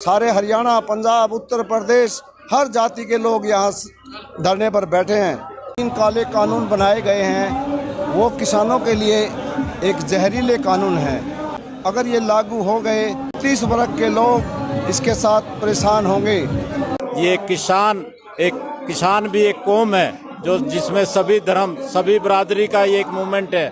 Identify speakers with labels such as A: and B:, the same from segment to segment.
A: सारे हरियाणा, पंजाब, उत्तर प्रदेश, हर जाति के लोग यहाँ धरने पर बैठे हैं। इन काले कानून बनाए गए हैं वो किसानों के लिए एक जहरीले कानून हैं। अगर ये लागू हो गए 30 वर्ग के लोग इसके साथ परेशान होंगे।
B: ये किसान भी एक कौम है जो जिसमें सभी धर्म, सभी बिरादरी का ये एक मूवमेंट है।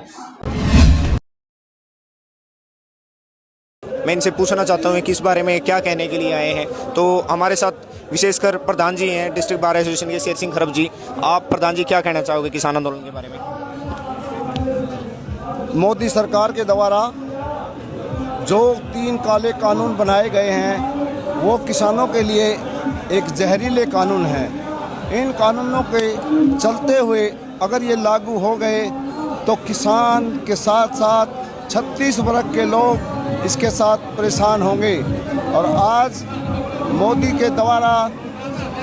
C: मैं इनसे पूछना चाहता हूँ कि इस बारे में क्या कहने के लिए आए हैं। तो हमारे साथ विशेषकर प्रधान जी हैं डिस्ट्रिक्ट बार एसोसिएशन के, शेर सिंह खरब जी। आप प्रधान जी क्या कहना चाहोगे किसान आंदोलन के बारे में?
A: मोदी सरकार के द्वारा जो 3 काले कानून बनाए गए हैं वो किसानों के लिए एक जहरीले कानून हैं। इन कानूनों के चलते हुए अगर ये लागू हो गए तो किसान के साथ साथ 36 वर्ग के लोग इसके साथ परेशान होंगे। और आज मोदी के द्वारा,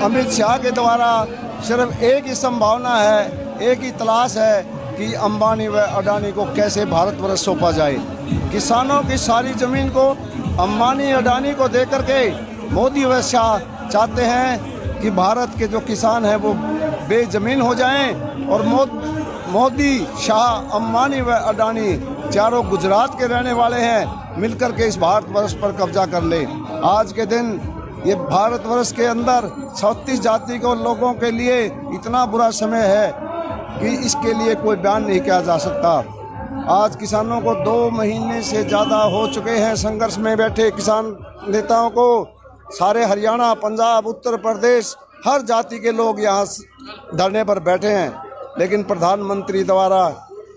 A: अमित शाह के द्वारा सिर्फ एक ही संभावना है, एक ही तलाश है कि अंबानी व अडानी को कैसे भारतवर्ष सौंपा जाए। किसानों की सारी ज़मीन को अंबानी अडानी को दे करके मोदी व शाह चाहते हैं कि भारत के जो किसान हैं वो बेज़मीन हो जाएं। और मोदी, शाह, अंबानी व अडानी चारों गुजरात के रहने वाले हैं, मिलकर के इस भारतवर्ष पर कब्जा कर ले। आज के दिन ये भारतवर्ष के अंदर 36 जाति के लोगों के लिए इतना बुरा समय है कि इसके लिए कोई बयान नहीं किया जा सकता। आज किसानों को 2 महीने से ज़्यादा हो चुके हैं संघर्ष में बैठे किसान नेताओं को। सारे हरियाणा, पंजाब, उत्तर प्रदेश, हर जाति के लोग यहाँ धरने पर बैठे हैं, लेकिन प्रधानमंत्री द्वारा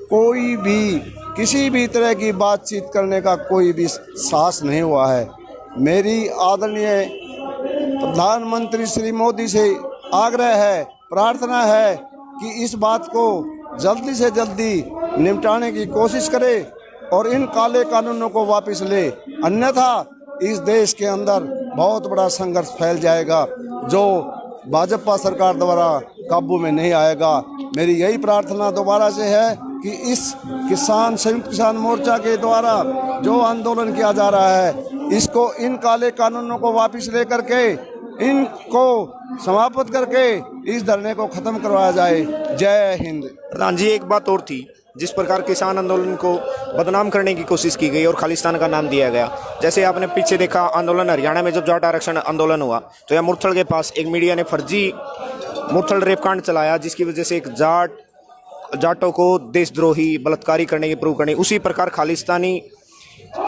A: कोई भी किसी भी तरह की बातचीत करने का कोई भी साहस नहीं हुआ है। मेरी आदरणीय प्रधानमंत्री श्री मोदी से आग्रह है, प्रार्थना है कि इस बात को जल्दी से जल्दी निपटाने की कोशिश करे और इन काले कानूनों को वापस ले, अन्यथा इस देश के अंदर बहुत बड़ा संघर्ष फैल जाएगा जो भाजपा सरकार द्वारा काबू में नहीं आएगा। मेरी यही प्रार्थना दोबारा से है कि इस संयुक्त किसान मोर्चा के द्वारा जो आंदोलन किया जा रहा है इसको, इन काले कानूनों को वापस लेकर के इनको समाप्त करके इस धरने को ख़त्म करवाया जाए। जय हिंद।
C: प्रधान जी, एक बात और थी, जिस प्रकार किसान आंदोलन को बदनाम करने की कोशिश की गई और खालिस्तान का नाम दिया गया। जैसे आपने पीछे देखा आंदोलन हरियाणा में जब जाट आरक्षण आंदोलन हुआ तो यहाँ मुरथल के पास एक मीडिया ने फर्जी मुरथल रेपकांड चलाया, जिसकी वजह से एक जाटों को देशद्रोही, बलात्कारी करने की प्रूव करने, उसी प्रकार खालिस्तानी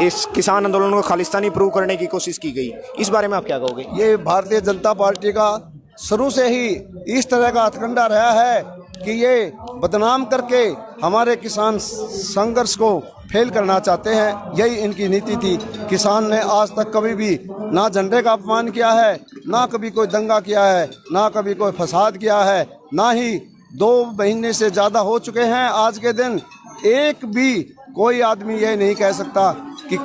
C: इस किसान आंदोलन को खालिस्तानी प्रूव करने की कोशिश की गई। इस बारे में आप क्या कहोगे?
A: ये भारतीय जनता पार्टी का शुरू से ही इस तरह का हथकंडा रहा है कि ये बदनाम करके हमारे किसान संघर्ष को फेल करना चाहते हैं। यही इनकी नीति थी। किसान ने आज तक कभी भी ना झंडे का अपमान किया है, ना कभी कोई दंगा किया है, ना कभी कोई फसाद किया है, ना ही 2 महीने से ज़्यादा हो चुके हैं आज के दिन। एक भी कोई आदमी ये नहीं कह सकता कि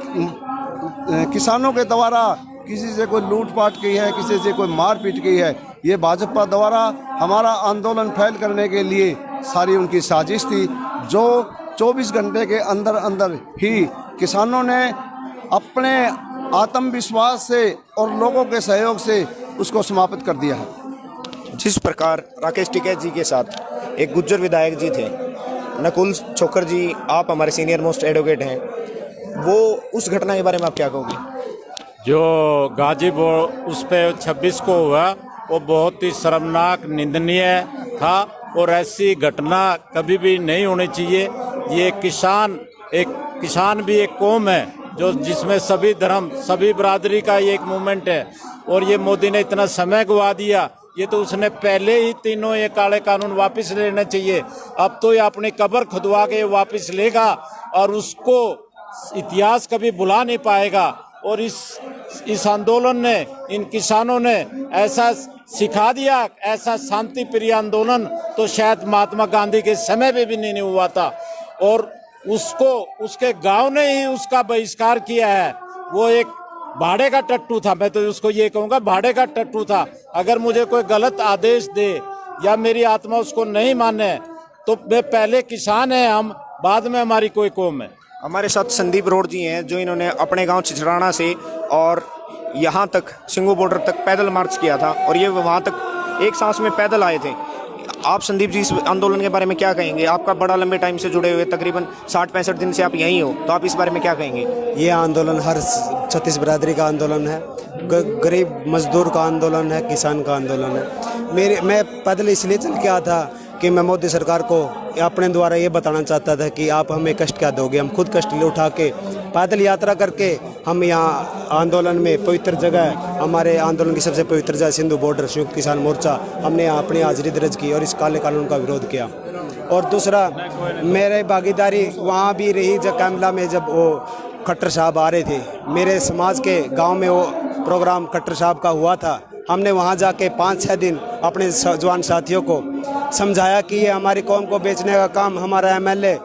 A: किसानों के द्वारा किसी से कोई लूटपाट की है, किसी से कोई मारपीट की है। ये भाजपा द्वारा हमारा आंदोलन फैल करने के लिए सारी उनकी साजिश थी, जो 24 घंटे के अंदर अंदर ही किसानों ने अपने आत्मविश्वास से और लोगों के सहयोग से उसको समाप्त कर दिया है।
C: जिस प्रकार राकेश टिकैत जी के साथ एक गुज्जर विधायक जी थे, नकुल छोकर जी, आप हमारे सीनियर मोस्ट एडवोकेट हैं, वो उस घटना के बारे में आप क्या कहोगे?
B: जो गाजीपुर उस पे 26 को हुआ वो बहुत ही शर्मनाक, निंदनीय था और ऐसी घटना कभी भी नहीं होनी चाहिए। ये किसान भी एक कौम है जो जिसमें सभी धर्म, सभी बिरादरी का ये एक मूवमेंट है। और ये मोदी ने इतना समय गवा दिया, ये तो उसने पहले ही तीनों ये काले कानून वापस लेने चाहिए। अब तो ये अपनी कब्र खुदवा के वापस लेगा और उसको इतिहास कभी भुला नहीं पाएगा। और इस आंदोलन ने, इन किसानों ने ऐसा सिखा दिया, ऐसा शांति प्रिय आंदोलन तो शायद महात्मा गांधी के समय में भी नहीं हुआ था। और उसके गांव ने ही उसका बहिष्कार किया है। वो एक भाड़े का टट्टू था, मैं तो उसको ये कहूँगा भाड़े का टट्टू था। अगर मुझे कोई गलत आदेश दे या मेरी आत्मा उसको नहीं माने तो वे पहले किसान हैं हम, बाद में हमारी कोई कौम है।
C: हमारे साथ संदीप रोड जी हैं, जो इन्होंने अपने गांव छिछराना से और यहाँ तक सिंगू बॉर्डर तक पैदल मार्च किया था और ये वहाँ तक एक सांस में पैदल आए थे। आप संदीप जी इस आंदोलन के बारे में क्या कहेंगे? आपका बड़ा लंबे टाइम से जुड़े हुए, तकरीबन 60-65 दिन से आप यहीं हो, तो आप इस बारे में क्या कहेंगे?
D: ये आंदोलन हर छत्तीस बिरादरी का आंदोलन है, गरीब मजदूर का आंदोलन है, किसान का आंदोलन है। मैं पैदल इसलिए चल के आया था कि मैं मोदी सरकार को अपने द्वारा ये बताना चाहता था कि आप हमें कष्ट क्या दोगे। हम खुद कष्ट ले उठा के पैदल यात्रा करके हम यहाँ आंदोलन में पवित्र जगह, हमारे आंदोलन की सबसे पवित्र जगह सिंधु बॉर्डर संयुक्त किसान मोर्चा, हमने यहाँ अपनी हाजिरी दर्ज की और इस काले कानून का विरोध किया। और दूसरा, मेरे भागीदारी वहाँ भी रही जब कैमला में, जब वो खट्टर साहब आ रहे थे, मेरे समाज के गाँव में वो प्रोग्राम खट्टर साहब का हुआ था। हमने वहाँ जाके 5-6 दिन अपने जवान साथियों को समझाया कि ये हमारी कौम को बेचने का काम हमारा एमएलए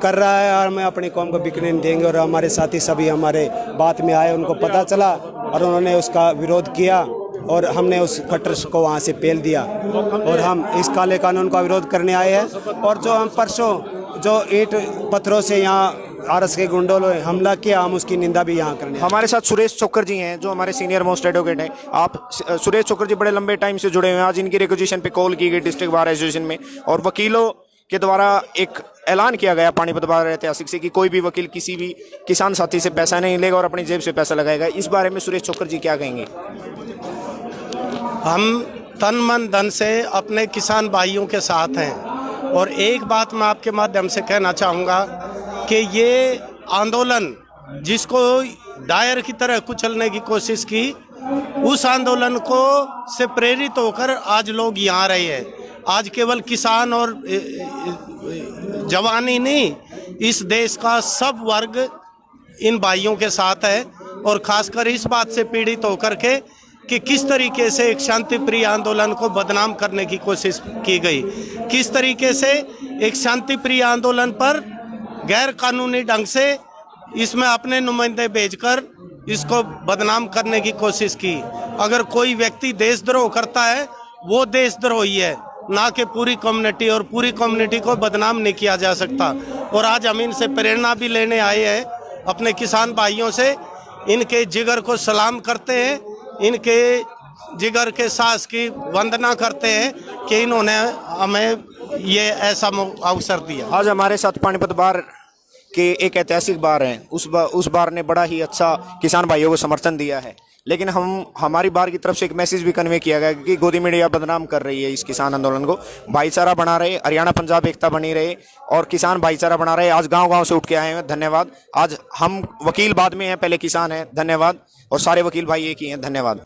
D: कर रहा है और हमें अपनी कौम को बिकने नहीं देंगे। और हमारे साथी सभी हमारे बात में आए, उनको पता चला और उन्होंने उसका विरोध किया और हमने उस खट्टर को वहाँ से पेल दिया और हम इस काले कानून का विरोध करने आए हैं। और जो हम परसों जो ईंट पत्थरों से यहाँ आरएस के गुंडों ने हमला किया, हम उसकी निंदा भी यहाँ करने।
C: हमारे साथ सुरेश चोकर जी हैं जो हमारे सीनियर मोस्ट एडवोकेट हैं। आप सुरेश चोकर जी बड़े लंबे टाइम से जुड़े हुए हैं। आज इनकी रिक्वेजिशन पे कॉल की गई डिस्ट्रिक्ट बार एसोसिएशन में और वकीलों के द्वारा एक ऐलान किया गया पानीपत बार ऐतिहासिक से कि कोई भी वकील किसी भी किसान साथी से पैसा नहीं लेगा और अपनी जेब से पैसा लगाएगा। इस बारे में सुरेश चोकर जी क्या कहेंगे?
E: हम तन मन धन से अपने किसान भाइयों के साथ हैं और एक बात मैं आपके माध्यम से कहना चाहूँगा कि ये आंदोलन जिसको डायर की तरह कुचलने की कोशिश की, उस आंदोलन को से प्रेरित होकर आज लोग यहाँ रहे हैं। आज केवल किसान और जवानी नहीं, इस देश का सब वर्ग इन भाइयों के साथ है और खासकर इस बात से पीड़ित होकर के कि किस तरीके से एक शांति प्रिय आंदोलन को बदनाम करने की कोशिश की गई, किस तरीके से एक शांति प्रिय आंदोलन पर गैर कानूनी ढंग से इसमें अपने नुमाइंदे भेजकर इसको बदनाम करने की कोशिश की। अगर कोई व्यक्ति देशद्रोह करता है वो देशद्रोही है, ना कि पूरी कम्युनिटी, और पूरी कम्युनिटी को बदनाम नहीं किया जा सकता। और आज हम इनसे प्रेरणा भी लेने आए हैं, अपने किसान भाइयों से इनके जिगर को सलाम करते हैं, इनके जिगर के साहस की वंदना करते हैं कि इन्होंने हमें ये ऐसा अवसर दिया।
C: आज हमारे साथ पानीपत बार के एक ऐतिहासिक बार हैं, उस बार ने बड़ा ही अच्छा किसान भाइयों को समर्थन दिया है। लेकिन हमारी बार की तरफ से एक मैसेज भी कन्वे किया गया कि गोदी मीडिया बदनाम कर रही है इस किसान आंदोलन को। भाईचारा बना रहे, हरियाणा पंजाब एकता बनी रहे और किसान भाईचारा बना रहे। आज गांव-गांव से उठ के आए हैं, धन्यवाद। आज हम वकील बाद में हैं, पहले किसान हैं, धन्यवाद। और सारे वकील भाई एक ही हैं, धन्यवाद।